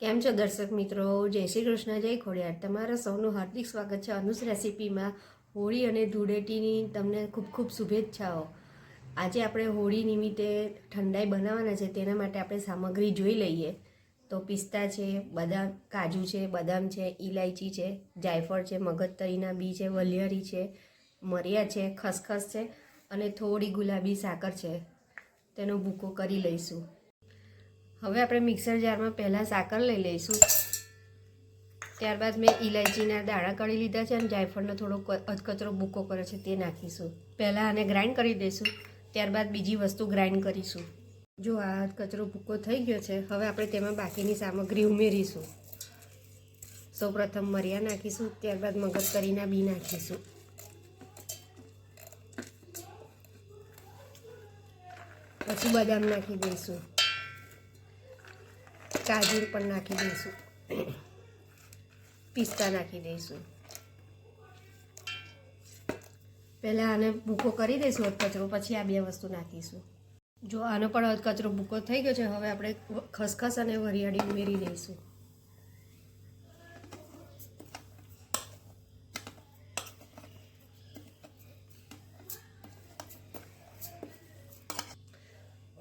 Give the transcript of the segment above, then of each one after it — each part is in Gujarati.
કેમ છો દર્શક મિત્રો? જય શ્રી કૃષ્ણ, જય ખોડિયાર. તમારા સૌનું હાર્દિક સ્વાગત છે અનુસ રેસીપીમાં. હોળી અને ધૂળેટીની તમને ખૂબ ખૂબ શુભેચ્છાઓ. આજે આપણે હોળી નિમિત્તે ઠંડાઈ બનાવવાના છે, તેના માટે આપણે સામગ્રી જોઈ લઈએ. તો પિસ્તા છે, બદામ, કાજુ છે, બદામ છે, ઇલાયચી છે, જાયફળ છે, મગજતરીના બી છે, વલિયારી છે, મરિયા છે, ખસખસ છે અને થોડી ગુલાબી સાકર છે. તેનો ભૂકો કરી લઈશું. હવે આપણે મિક્સર જારમાં પહેલાં સાકર લઈ લઈશું. ત્યારબાદ મેં ઇલાયચીના દાણા કરી લીધા છે અને જાયફળનો થોડો અધકચરો ભૂકો કર્યો છે, તે નાખીશું. પહેલાં આને ગ્રાઇન્ડ કરી દઈશું, ત્યારબાદ બીજી વસ્તુ ગ્રાઇન્ડ કરીશું. જો આ અધકચરો ભૂકો થઈ ગયો છે, હવે આપણે તેમાં બાકીની સામગ્રી ઉમેરીશું. સૌપ્રથમ મરિયા નાખીશું, ત્યારબાદ મગજતરીના બી નાખીશું. પછી બદામ નાખી દઈશું, કાજુ પણ નાખી દઈશું, પિસ્તા નાખી દઈશું. પહેલાં આને ભૂકો કરી દઈશું અધકચરો, પછી આ બે વસ્તુ નાખીશું. જો આનો પણ અધકચરો ભૂકો થઈ ગયો છે, હવે આપણે ખસખસ અને વરિયાળી ઉમેરી દઈશું.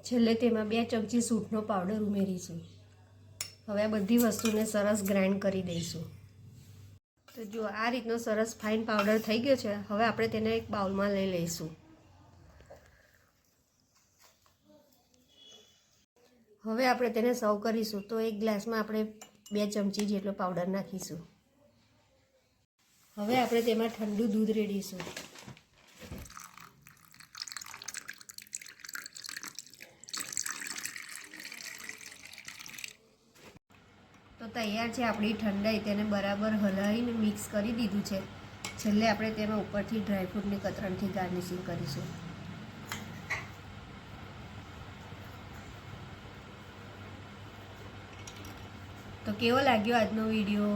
છેલ્લે તેમાં 2 ચમચી સૂંઠનો પાવડર ઉમેરીશું. હવે આ બધી વસ્તુને સરસ ગ્રાઇન્ડ કરી દઈશું. તો જો આ રીતનો સરસ ફાઇન પાવડર થઈ ગયો છે. હવે આપણે તેને એક બાઉલમાં લઈ લઈશું. હવે આપણે તેને સર્વ કરીશું. તો એક ગ્લાસમાં આપણે 2 ચમચી જેટલો પાવડર નાખીશું. હવે આપણે તેમાં ઠંડુ દૂધ રેડીશું. તો તૈયાર છે આપણી ઠંડાઈ. તેને બરાબર હલાવીને મિક્સ કરી દીધું છે. છેલ્લે આપણે તેમાં ઉપરથી ડ્રાયફ્રૂટની કતરણથી ગાર્નિશિંગ કરીશું. તો કેવો લાગ્યો આજનો વિડીયો?